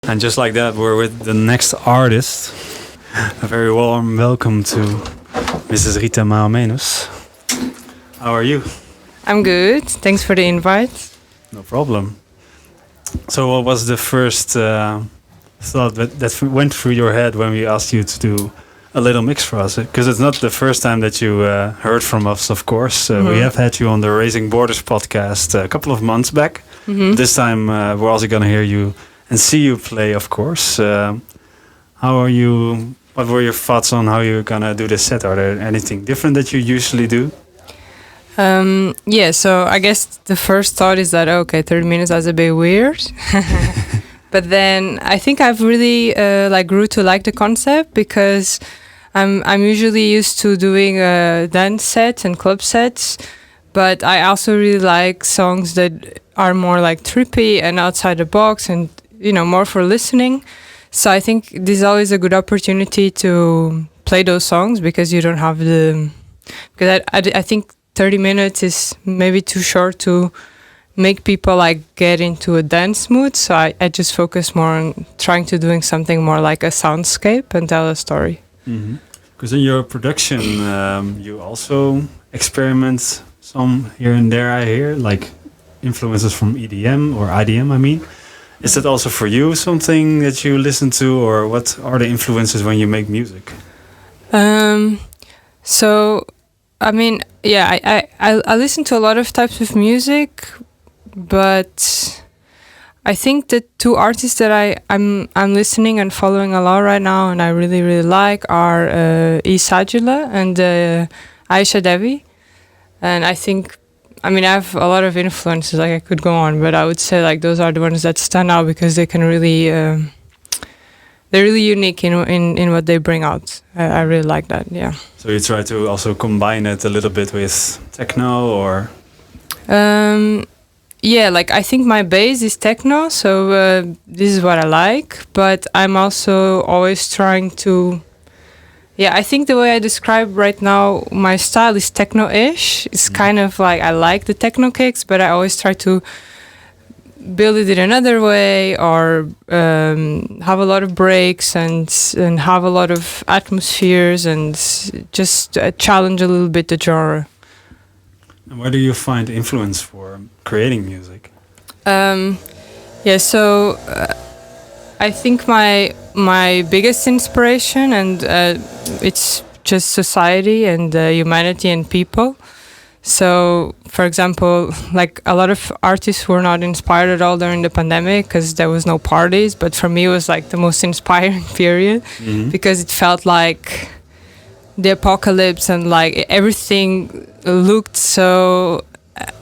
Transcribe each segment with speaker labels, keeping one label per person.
Speaker 1: And just like that, we're with the next artist. A very warm welcome to Mrs. Rita Maomenos. How are you?
Speaker 2: I'm good. Thanks for the invite.
Speaker 1: No problem. So what was the first thought that went through your head when we asked you to do a little mix for us? Because it's not the first time that you heard from us, of course. We have had you on the Raising Borders podcast a couple of months back. This time we're also going to hear you and see you play, of course. How are you? What were your thoughts on how you're going to do this set? Are there anything different that you usually do?
Speaker 2: Yeah, so I guess the first thought is that, okay, 30 minutes is a bit weird. But then I think I've really grew to like the concept because I'm usually used to doing dance sets and club sets, but I also really like songs that are more like trippy and outside the box and, you know, more for listening. So I think this is always a good opportunity to play those songs because you don't have because I think 30 minutes is maybe too short to make people like get into a dance mood. So I just focus more on trying to doing something more like a soundscape and tell a story.
Speaker 1: Because in your production, you also experiment some here and there, I hear, like influences from EDM or IDM, I mean. Is that also for you something that you listen to, or what are the influences when you make music?
Speaker 2: So, I mean, yeah, I listen to a lot of types of music, but I think the two artists that I'm listening and following a lot right now, and I really really like are Isajula and Aisha Devi, and I think. I mean, I have a lot of influences, like I could go on, but I would say like those are the ones that stand out because they can really, they're really unique in what they bring out. I really like that, yeah. So
Speaker 1: you try to also combine it a little bit with techno or?
Speaker 2: Yeah, like I think my base is techno, so this is what I like, but I'm also always trying to. Yeah, I think the way I describe right now my style is techno-ish. It's kind of like I like the techno kicks, but I always try to build it in another way or have a lot of breaks and have a lot of atmospheres and just challenge a little bit the genre.
Speaker 1: And where do you find influence for creating music?
Speaker 2: Yeah, so I think my biggest inspiration and it's just society and humanity and people. So, for example, like a lot of artists were not inspired at all during the pandemic because there was no parties. But for me, it was like the most inspiring period because it felt like the apocalypse and like everything looked so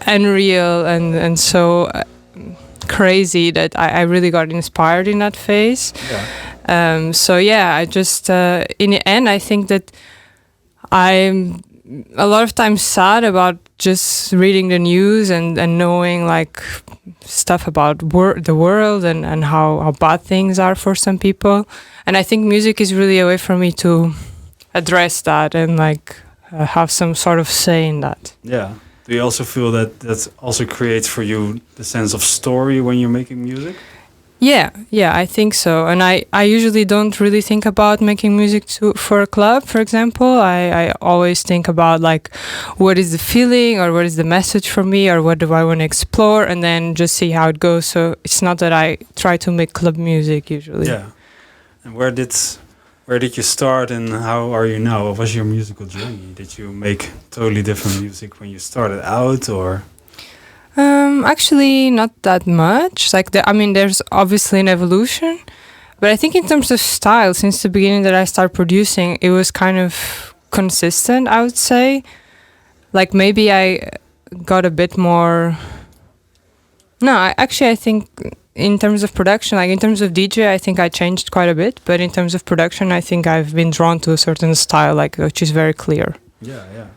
Speaker 2: unreal and so crazy that I really got inspired in that phase. Yeah. So yeah, I just in the end I think that I'm a lot of times sad about just reading the news and knowing like stuff about the world and how bad things are for some people. And I think music is really a way for me to address that and like have some sort of say in that.
Speaker 1: Yeah. Do you also feel that also creates for you the sense of story when you're making music?
Speaker 2: Yeah, I think so. And I usually don't really think about making music for a club, for example. I always think about like what is the feeling or what is the message for me or what do I want to explore and then just see how it goes. So it's not that I try to make club music usually.
Speaker 1: Yeah. And where did you start and how are you now? What was your musical journey? Did you make totally different music when you started out or?
Speaker 2: Actually not that much. Like there's obviously an evolution, but I think in terms of style, since the beginning that I started producing, it was kind of consistent, I would say. Like maybe I got a bit more. No, I think in terms of production, like in terms of DJ, I think I changed quite a bit. But in terms of production, I think I've been drawn to a certain style, like which is very clear.
Speaker 1: Yeah.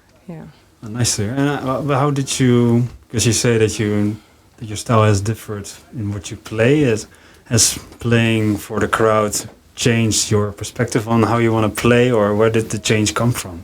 Speaker 1: Oh, nice to hear. And how did you? Because you say that your style has differed in what you play. Has playing for the crowd changed your perspective on how you want to play, or where did the change come from?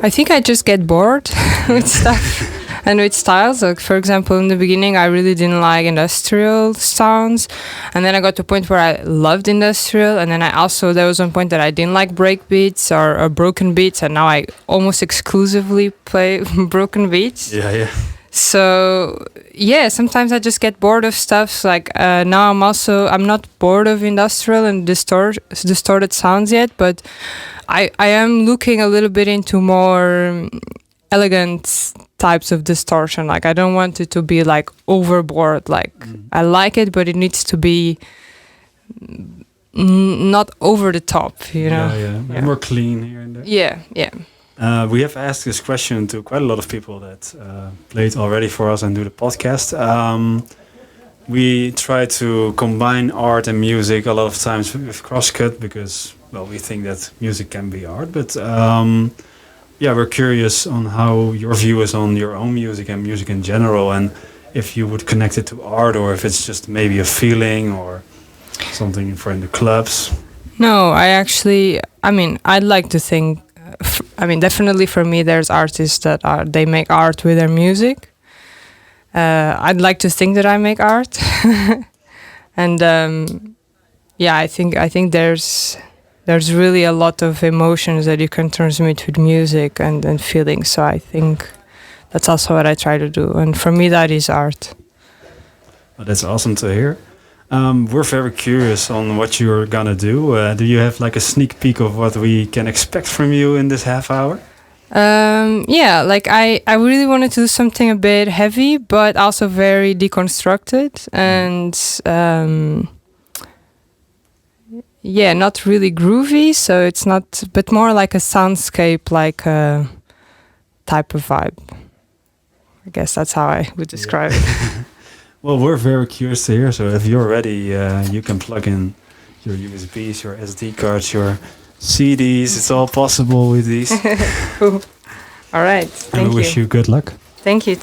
Speaker 2: I think I just get bored with stuff. And with styles, like for example, in the beginning, I really didn't like industrial sounds, and then I got to a point where I loved industrial, and then there was one point that I didn't like break beats or broken beats, and now I almost exclusively play broken beats.
Speaker 1: Yeah.
Speaker 2: So yeah, sometimes I just get bored of stuff. Like now I'm not bored of industrial and distorted sounds yet, but I am looking a little bit into more elegant types of distortion. Like I don't want it to be like overboard. Like I like it, but it needs to be not over the top, you know.
Speaker 1: Yeah. More clean here and there.
Speaker 2: Yeah.
Speaker 1: We have asked this question to quite a lot of people that played already for us and do the podcast. We try to combine art and music a lot of times with Crosscut because, well, we think that music can be art. But we're curious on how your view is on your own music and music in general, and if you would connect it to art or if it's just maybe a feeling or something for in the clubs.
Speaker 2: No, I'd like to think. Definitely for me, there's artists that they make art with their music. I'd like to think that I make art, and I think there's really a lot of emotions that you can transmit with music and feelings. So I think that's also what I try to do, and for me, that is art.
Speaker 1: Well, that's awesome to hear. We're very curious on what you're gonna do. Do you have like a sneak peek of what we can expect from you in this half hour?
Speaker 2: I really wanted to do something a bit heavy, but also very deconstructed and not really groovy. So it's not, but more like a soundscape, like a type of vibe. I guess that's how I would describe it.
Speaker 1: Well, we're very curious to hear. So if you're ready, you can plug in your USBs, your SD cards, your CDs. It's all possible with these.
Speaker 2: Cool. All right. Thank you.
Speaker 1: I wish you good luck.
Speaker 2: Thank you.